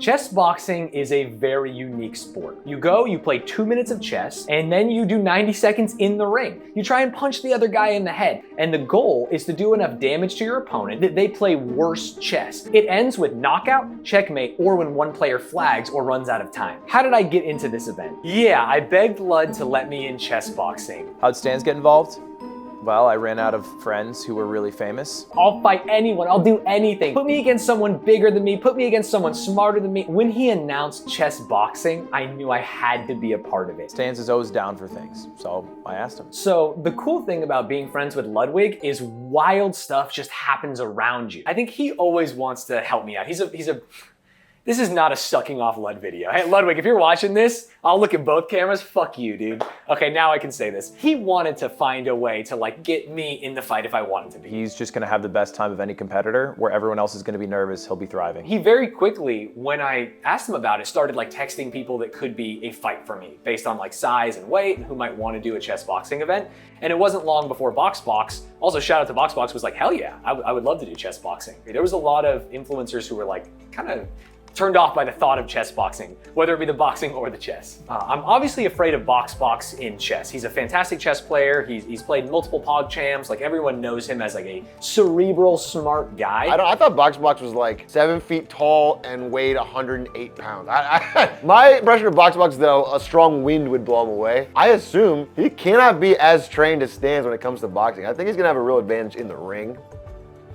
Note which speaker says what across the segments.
Speaker 1: Chess boxing is a very unique sport. You go, you play 2 minutes of chess, and then you do 90 seconds in the ring. You try and punch the other guy in the head, and the goal is to do enough damage to your opponent that they play worse chess. It ends with knockout, checkmate, or when one player flags or runs out of time. How did I get into this event? Yeah, I begged Lud to let me in chess boxing.
Speaker 2: How'd Stanz get involved? Well, I ran out of friends who were really famous.
Speaker 1: I'll fight anyone, I'll do anything. Put me against someone bigger than me, put me against someone smarter than me. When he announced chess boxing, I knew I had to be a part of it.
Speaker 2: Stanz is always down for things, so I asked him.
Speaker 1: So the cool thing about being friends with Ludwig is wild stuff just happens around you. I think he always wants to help me out. This is not a sucking off Lud video. Hey, Ludwig, if you're watching this, I'll look at both cameras. Fuck you, dude. Okay, now I can say this. He wanted to find a way to get me in the fight if I wanted to be.
Speaker 2: He's just gonna have the best time of any competitor. Where everyone else is gonna be nervous, he'll be thriving.
Speaker 1: He very quickly, when I asked him about it, started texting people that could be a fight for me based on size and weight and who might want to do a chess boxing event. And it wasn't long before BoxBox, also shout out to BoxBox, was hell yeah, I would love to do chess boxing. There was a lot of influencers who were kind of turned off by the thought of chess boxing, whether it be the boxing or the chess. I'm obviously afraid of BoxBox in chess. He's a fantastic chess player. He's played multiple PogChamps. Everyone knows him as a cerebral, smart guy.
Speaker 3: I thought BoxBox was 7 feet tall and weighed 108 pounds. My impression of BoxBox, though, a strong wind would blow him away. I assume he cannot be as trained as Stanz when it comes to boxing. I think he's gonna have a real advantage in the ring.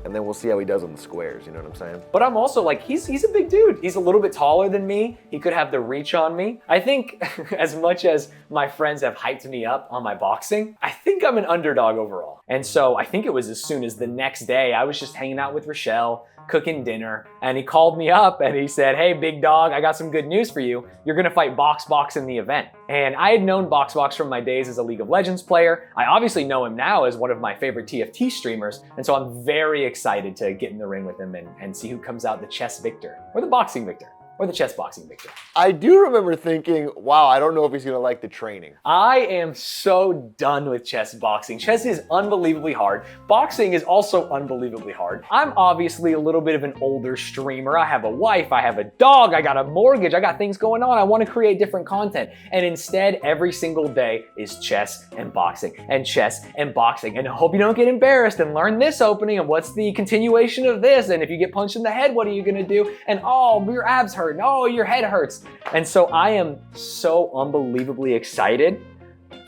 Speaker 3: And then we'll see how he does on the squares, you know what I'm saying?
Speaker 1: But I'm also he's a big dude. He's a little bit taller than me. He could have the reach on me. I think as much as my friends have hyped me up on my boxing, I think I'm an underdog overall. And so I think it was as soon as the next day, I was just hanging out with Rochelle, cooking dinner, and he called me up and he said, hey, big dog, I got some good news for you. You're gonna fight BoxBox in the event. And I had known BoxBox from my days as a League of Legends player. I obviously know him now as one of my favorite TFT streamers. And so I'm very excited to get in the ring with him and see who comes out the chess victor, or the boxing victor, or the chess boxing victor.
Speaker 3: I do remember thinking, wow, I don't know if he's gonna like the training.
Speaker 1: I am so done with chess boxing. Chess is unbelievably hard. Boxing is also unbelievably hard. I'm obviously a little bit of an older streamer. I have a wife, I have a dog, I got a mortgage, I got things going on. I wanna create different content. And instead, every single day is chess and boxing, and chess and boxing. And I hope you don't get embarrassed and learn this opening and what's the continuation of this. And if you get punched in the head, what are you gonna do? And oh, your abs hurt. No, your head hurts. And so I am so unbelievably excited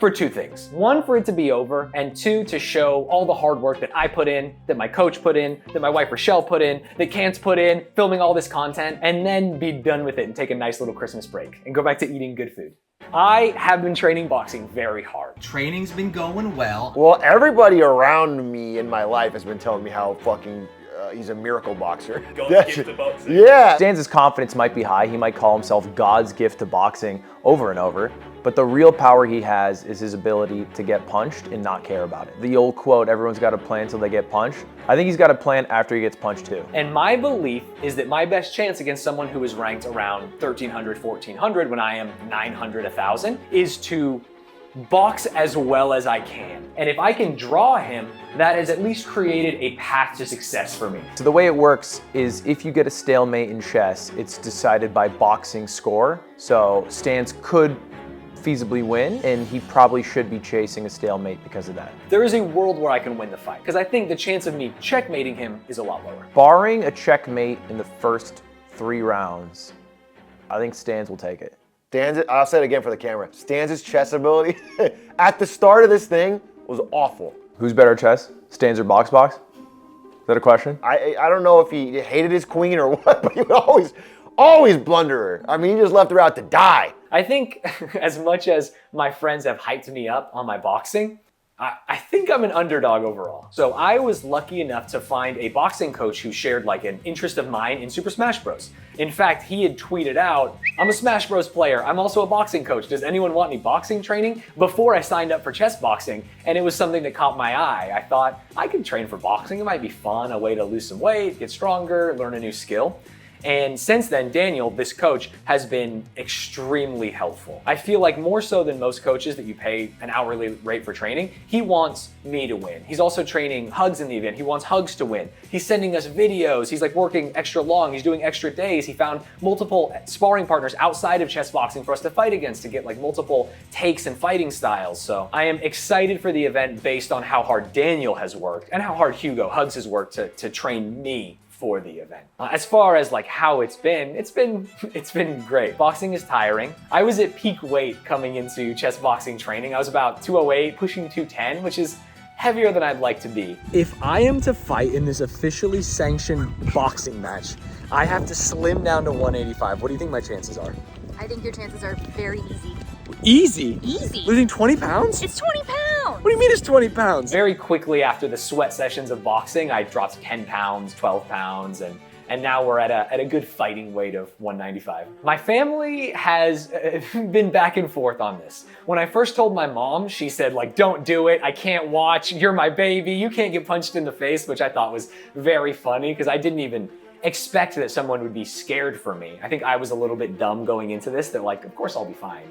Speaker 1: for two things. One, for it to be over, and two, to show all the hard work that I put in, that my coach put in, that my wife Rochelle put in, that Kant's put in, filming all this content, and then be done with it and take a nice little Christmas break and go back to eating good food. I have been training boxing very hard.
Speaker 4: Training's been going well.
Speaker 3: Well, everybody around me in my life has been telling me how fucking he's a miracle boxer.
Speaker 1: God's gift to boxing.
Speaker 3: Yeah.
Speaker 2: Stanz's confidence might be high. He might call himself God's gift to boxing over and over. But the real power he has is his ability to get punched and not care about it. The old quote, everyone's got a plan until they get punched. I think he's got a plan after he gets punched too.
Speaker 1: And my belief is that my best chance against someone who is ranked around 1,300, 1,400 when I am 900, 1,000 is to box as well as I can. And if I can draw him, that has at least created a path to success for me.
Speaker 2: So the way it works is if you get a stalemate in chess, it's decided by boxing score. So Stanz could feasibly win, and he probably should be chasing a stalemate because of that.
Speaker 1: There is a world where I can win the fight, because I think the chance of me checkmating him is a lot lower.
Speaker 2: Barring a checkmate in the first 3 rounds, I think Stanz will take it.
Speaker 3: I'll say it again for the camera. Stanz's chess ability at the start of this thing was awful.
Speaker 2: Who's better at chess, Stanz or BoxBox? Is that a question?
Speaker 3: I don't know if he hated his queen or what, but he would always blunder her. I mean, he just left her out to die.
Speaker 1: I think as much as my friends have hyped me up on my boxing, I think I'm an underdog overall. So I was lucky enough to find a boxing coach who shared an interest of mine in Super Smash Bros. In fact, he had tweeted out, I'm a Smash Bros player. I'm also a boxing coach. Does anyone want any boxing training? Before I signed up for chess boxing, and it was something that caught my eye. I thought I could train for boxing. It might be fun, a way to lose some weight, get stronger, learn a new skill. And since then, Daniel, this coach, has been extremely helpful. I feel like more so than most coaches that you pay an hourly rate for training, he wants me to win. He's also training Hugs in the event. He wants Hugs to win. He's sending us videos. He's like working extra long. He's doing extra days. He found multiple sparring partners outside of chess boxing for us to fight against to get like multiple takes and fighting styles. So I am excited for the event based on how hard Daniel has worked and how hard Hugo Hugs has worked to train me for the event. As far as like how it's been great. Boxing is tiring. I was at peak weight coming into chess boxing training. I was about 208, pushing 210, which is heavier than I'd like to be. If I am to fight in this officially sanctioned boxing match, I have to slim down to 185. What do you think my chances are?
Speaker 5: I think your chances are very easy.
Speaker 1: Easy?
Speaker 5: Easy.
Speaker 1: Losing 20 pounds?
Speaker 5: It's 20 pounds.
Speaker 1: What do you mean it's 20 pounds? Very quickly after the sweat sessions of boxing, I dropped 10 pounds, 12 pounds, and now we're at a good fighting weight of 195. My family has been back and forth on this. When I first told my mom, she said like, don't do it, I can't watch, you're my baby, you can't get punched in the face, which I thought was very funny because I didn't even expect that someone would be scared for me. I think I was a little bit dumb going into this, that like, of course I'll be fine.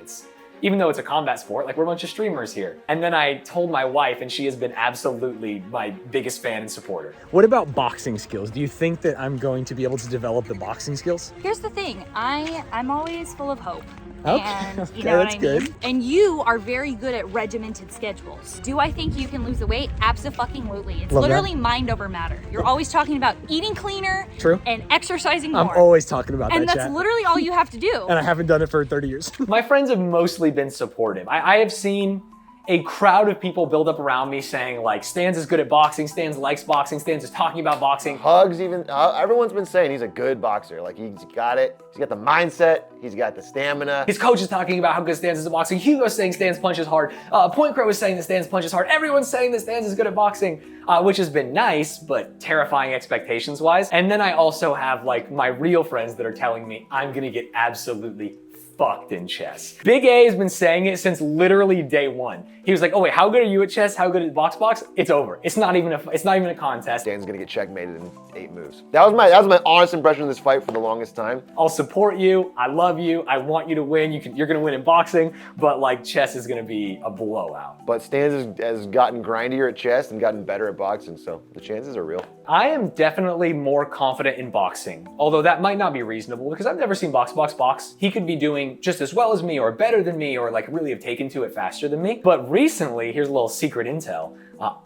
Speaker 1: Even though it's a combat sport, like we're a bunch of streamers here. And then I told my wife, and she has been absolutely my biggest fan and supporter. What about boxing skills? Do you think that I'm going to be able to develop the boxing skills?
Speaker 5: Here's the thing, I'm always full of hope.
Speaker 1: Okay.
Speaker 5: And you know what I mean? And you are very good at regimented schedules. Do I think you can lose the weight? Abso-fucking-lutely. It's
Speaker 1: Love
Speaker 5: literally
Speaker 1: that.
Speaker 5: mind over matter. You're always talking about eating cleaner.
Speaker 1: True.
Speaker 5: And exercising more.
Speaker 1: I'm always talking about
Speaker 5: and
Speaker 1: that,
Speaker 5: that's
Speaker 1: chat.
Speaker 5: literally all you have to do.
Speaker 1: And I haven't done it for 30 years. My friends have mostly been supportive. I have seen a crowd of people build up around me saying like, Stanz is good at boxing, Stanz likes boxing, Stanz is talking about boxing.
Speaker 3: Hugs even, everyone's been saying he's a good boxer. Like he's got it. He's got the mindset. He's got the stamina.
Speaker 1: His coach is talking about how good Stanz is at boxing. Hugo's saying Stanz punches hard. Point Crow is saying that Stanz punches hard. Everyone's saying that Stanz is good at boxing, which has been nice, but terrifying expectations-wise. And then I also have like my real friends that are telling me I'm gonna get absolutely fucked in chess. Big A has been saying it since literally day one. He was like, oh wait, how good are you at chess? How good at box? It's over. It's not even a contest.
Speaker 3: Dan's gonna get checkmated in 8 moves. That was my honest impression of this fight for the longest time.
Speaker 1: I'll support you. I love you. I want you to win. You're gonna win in boxing, but like chess is gonna be a blowout.
Speaker 3: But Stanz has gotten grindier at chess and gotten better at boxing, so the chances are real.
Speaker 1: I am definitely more confident in boxing, although that might not be reasonable because I've never seen box. He could be doing just as well as me or better than me or like really have taken to it faster than me. But recently, here's a little secret intel.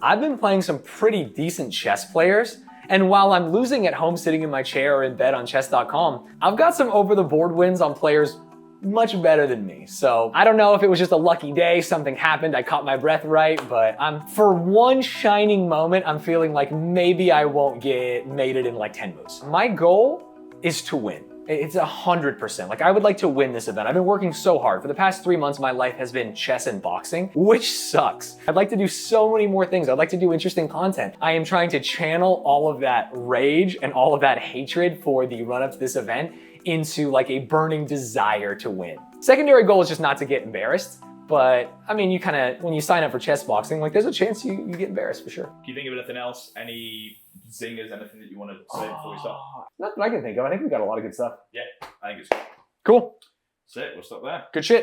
Speaker 1: I've been playing some pretty decent chess players. And while I'm losing at home sitting in my chair or in bed on chess.com, I've got some over the board wins on players much better than me. So I don't know if it was just a lucky day, something happened, I caught my breath right, but for one shining moment, I'm feeling like maybe I won't get mated in like 10 moves. My goal is to win. It's 100%. Like I would like to win this event. I've been working so hard. For the past 3 months, my life has been chess and boxing, which sucks. I'd like to do so many more things. I'd like to do interesting content. I am trying to channel all of that rage and all of that hatred for the run up to this event into like a burning desire to win. Secondary goal is just not to get embarrassed. But I mean, you kind of, when you sign up for chess boxing, like there's a chance you get embarrassed for sure.
Speaker 6: Do you think of anything else? Any zingers, anything that you want to say before we start?
Speaker 1: Not that I can think of. I think we've got a lot of good stuff.
Speaker 6: Yeah, I think it's
Speaker 1: Cool.
Speaker 6: That's it. We'll stop there.
Speaker 1: Good shit.